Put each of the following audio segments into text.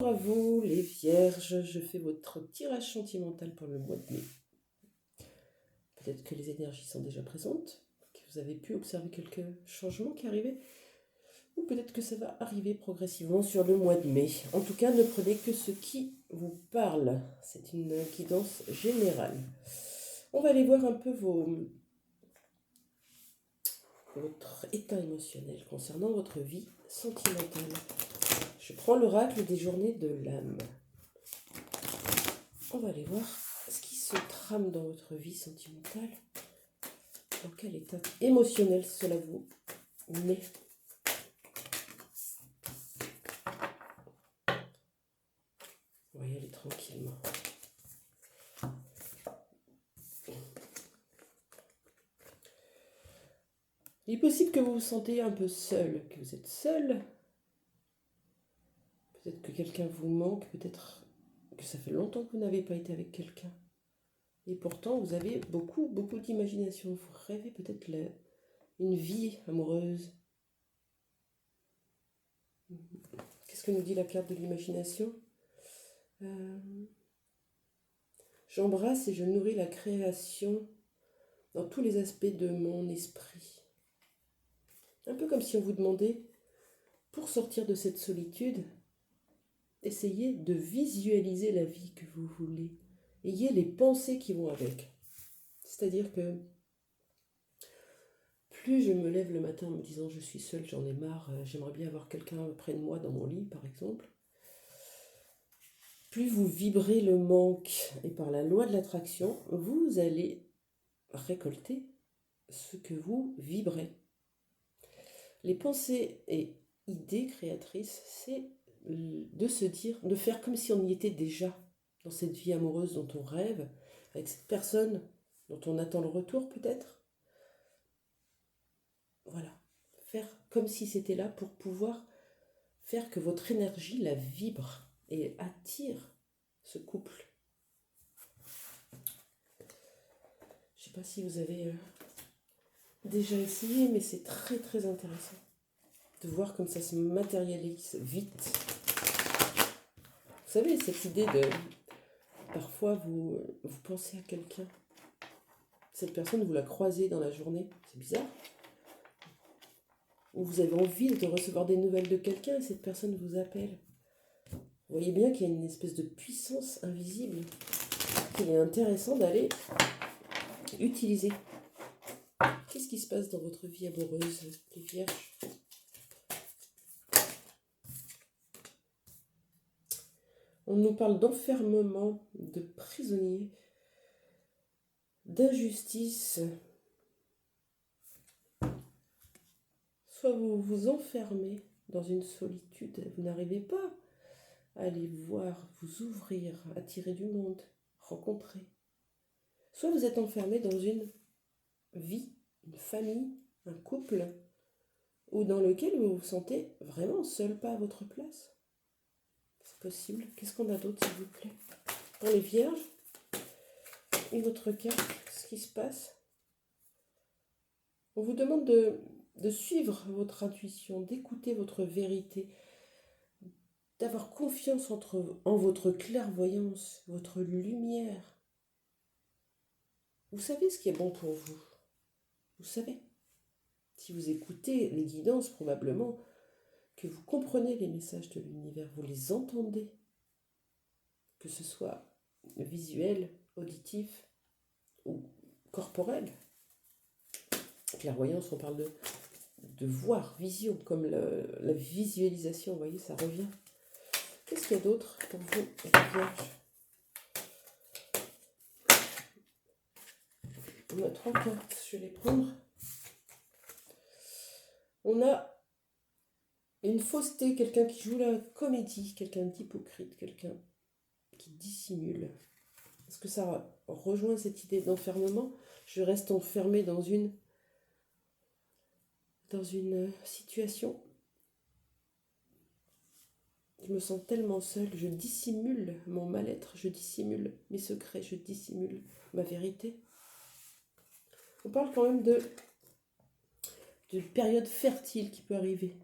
Bonjour à vous les vierges, je fais votre tirage sentimental pour le mois de mai. Peut-être que les énergies sont déjà présentes, que vous avez pu observer quelques changements qui arrivaient, ou peut-être que ça va arriver progressivement sur le mois de mai. En tout cas, ne prenez que ce qui vous parle, c'est une guidance générale. On va aller voir un peu votre état émotionnel concernant votre vie sentimentale. Je prends l'oracle des journées de l'âme. On va aller voir ce qui se trame dans votre vie sentimentale. Dans quel état émotionnel cela vous met. On va y aller tranquillement. Il est possible que vous vous sentez un peu seul, que vous êtes seul. Peut-être que quelqu'un vous manque, peut-être que ça fait longtemps que vous n'avez pas été avec quelqu'un. Et pourtant, vous avez beaucoup d'imagination. Vous rêvez peut-être une vie amoureuse. Qu'est-ce que nous dit la carte de l'imagination ? J'embrasse et je nourris la création dans tous les aspects de mon esprit. Un peu comme si on vous demandait, pour sortir de cette solitude, essayez de visualiser la vie que vous voulez. Ayez les pensées qui vont avec. C'est-à-dire que plus je me lève le matin en me disant je suis seule, j'en ai marre, j'aimerais bien avoir quelqu'un près de moi dans mon lit par exemple, plus vous vibrez le manque et par la loi de l'attraction, vous allez récolter ce que vous vibrez. Les pensées et idées créatrices, c'est de se dire, de faire comme si on y était déjà dans cette vie amoureuse dont on rêve, avec cette personne dont on attend le retour peut-être. Voilà, faire comme si c'était là pour pouvoir faire que votre énergie la vibre et attire ce couple. Je ne sais pas si vous avez déjà essayé, mais c'est très intéressant de voir comme ça se matérialise vite. Vous savez, cette idée de... Parfois, vous pensez à quelqu'un. Cette personne, vous la croisez dans la journée. C'est bizarre. Ou vous avez envie de recevoir des nouvelles de quelqu'un et cette personne vous appelle. Vous voyez bien qu'il y a une espèce de puissance invisible qu'il est intéressant d'aller utiliser. Qu'est-ce qui se passe dans votre vie amoureuse, les vierges ? On nous parle d'enfermement, de prisonnier, d'injustice. Soit vous vous enfermez dans une solitude, vous n'arrivez pas à aller voir, vous ouvrir, attirer du monde, rencontrer. Soit vous êtes enfermé dans une vie, une famille, un couple, ou dans lequel vous vous sentez vraiment seul, pas à votre place. C'est possible. Qu'est-ce qu'on a d'autre, s'il vous plaît ? Pour les vierges, une autre carte, ce qui se passe. On vous demande de suivre votre intuition, d'écouter votre vérité, d'avoir confiance en votre clairvoyance, votre lumière. Vous savez ce qui est bon pour vous. Vous savez. Si vous écoutez les guidances, probablement que vous comprenez les messages de l'univers, vous les entendez, que ce soit visuel, auditif ou corporel. Clairvoyance, on parle de voir, vision, comme la visualisation, vous voyez, ça revient. Qu'est-ce qu'il y a d'autre pour vous, les vierges ? On a 3 cartes, je vais les prendre. On a une fausseté, quelqu'un qui joue la comédie, quelqu'un d'hypocrite, quelqu'un qui dissimule. Est-ce que ça rejoint cette idée d'enfermement ? Je reste enfermée dans une situation. Je me sens tellement seule, je dissimule mon mal-être, je dissimule mes secrets, je dissimule ma vérité. On parle quand même de période fertile qui peut arriver.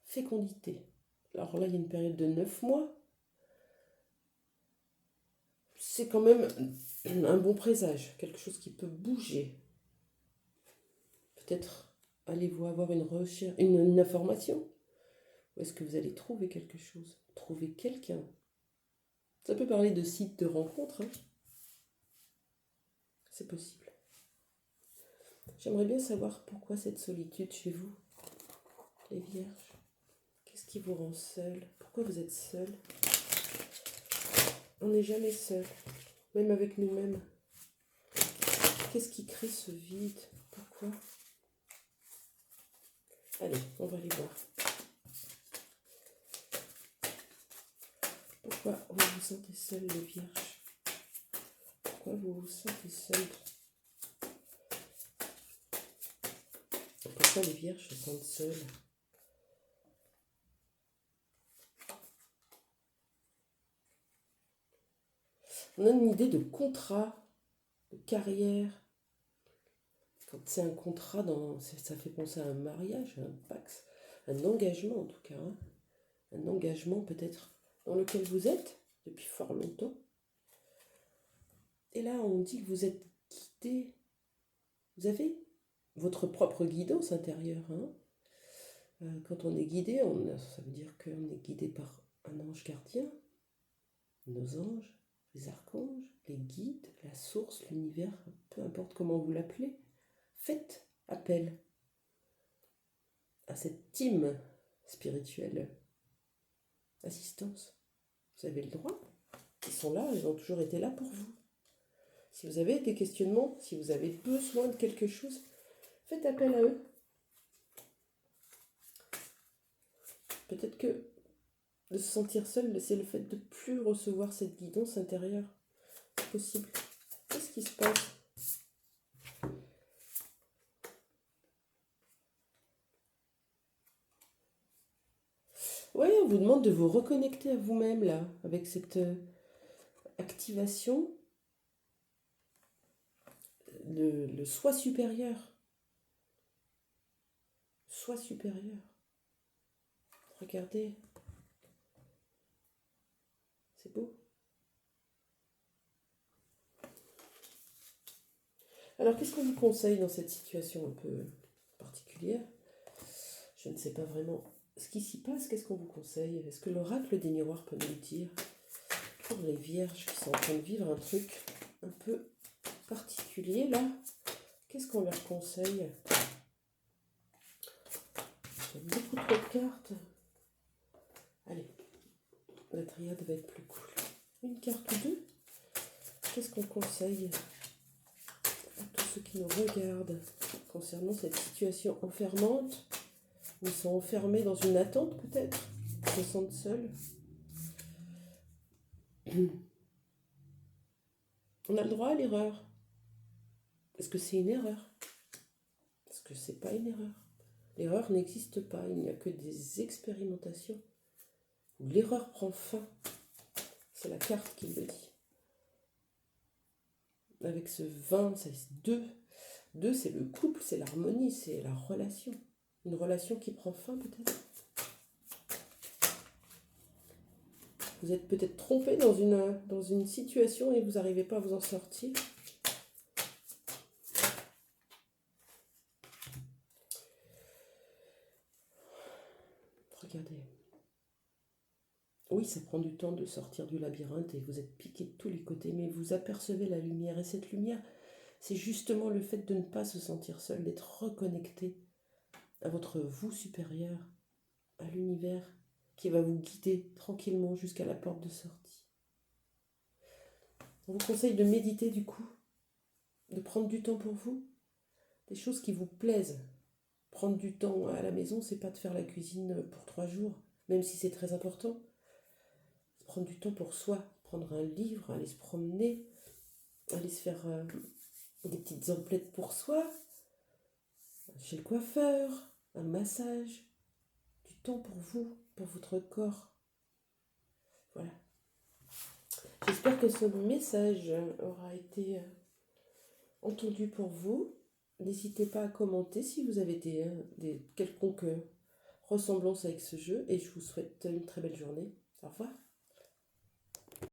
Fécondité. Alors là, il y a une période de 9 mois. c'est quand même un bon présage, quelque chose qui peut bouger. Peut-être allez-vous avoir une recherche, une information? Ou est-ce que vous allez trouver quelque chose? Trouver quelqu'un? Ça peut parler de site de rencontre, hein. C'est possible. J'aimerais bien savoir pourquoi cette solitude chez vous, les vierges. Qu'est-ce qui vous rend seul? Pourquoi vous êtes seul? On n'est jamais seul, même avec nous-mêmes. Qu'est-ce qui crée ce vide? Pourquoi? Allez, on va aller voir. Pourquoi vous vous sentez seul, les vierges? Pourquoi vous vous sentez seul? Pourquoi les vierges se sentent seules? On a une idée de contrat, de carrière. Quand c'est un contrat, ça fait penser à un mariage, à un pax, un engagement en tout cas, hein. Un engagement peut-être dans lequel vous êtes depuis fort longtemps. Et là, on dit que vous êtes guidé. Vous avez votre propre guidance intérieure, hein. Quand on est guidé, ça veut dire qu'on est guidé par un ange gardien, nos anges, les archanges, les guides, la source, l'univers, peu importe comment vous l'appelez. Faites appel à cette team spirituelle, assistance. Vous avez le droit. Ils sont là, ils ont toujours été là pour vous. Si vous avez des questionnements, si vous avez besoin de quelque chose, faites appel à eux. Peut-être que de se sentir seul, c'est le fait de ne plus recevoir cette guidance intérieure. C'est possible. Qu'est-ce qui se passe? Oui, on vous demande de vous reconnecter à vous-même, là, avec cette activation, le soi supérieur. Soi supérieur. Regardez. C'est beau. Alors, qu'est-ce qu'on vous conseille dans cette situation un peu particulière? Je ne sais pas vraiment ce qui s'y passe. Qu'est-ce qu'on vous conseille? Est-ce que l'oracle des miroirs peut nous le dire? Pour les vierges qui sont en train de vivre un truc un peu particulier, là, qu'est-ce qu'on leur conseille? Il y a beaucoup trop de cartes. Allez, la triade va être plus cool. Une carte ou deux. Qu'est-ce qu'on conseille à tous ceux qui nous regardent concernant cette situation enfermante? Ils sont enfermés dans une attente peut-être? Ils se sentent seuls? On a le droit à l'erreur. Est-ce que c'est une erreur? Est-ce que c'est pas une erreur? L'erreur n'existe pas, il n'y a que des expérimentations où l'erreur prend fin. C'est la carte qui le dit. Avec ce 20, c'est 2. 2, c'est le couple, c'est l'harmonie, c'est la relation. Une relation qui prend fin peut-être. Vous êtes peut-être trompé dans une situation et vous n'arrivez pas à vous en sortir. Regardez. Oui, ça prend du temps de sortir du labyrinthe et vous êtes piqué de tous les côtés, mais vous apercevez la lumière. Et cette lumière, c'est justement le fait de ne pas se sentir seul, d'être reconnecté à votre vous supérieur, à l'univers qui va vous guider tranquillement jusqu'à la porte de sortie. On vous conseille de méditer du coup, de prendre du temps pour vous, des choses qui vous plaisent. Prendre du temps à la maison, c'est pas de faire la cuisine pour 3 jours, même si c'est très important. Prendre du temps pour soi, prendre un livre, aller se promener, aller se faire des petites emplettes pour soi, chez le coiffeur, un massage, du temps pour vous, pour votre corps. Voilà. J'espère que ce message aura été entendu pour vous. N'hésitez pas à commenter si vous avez des quelconques ressemblances avec ce jeu et je vous souhaite une très belle journée. Au revoir.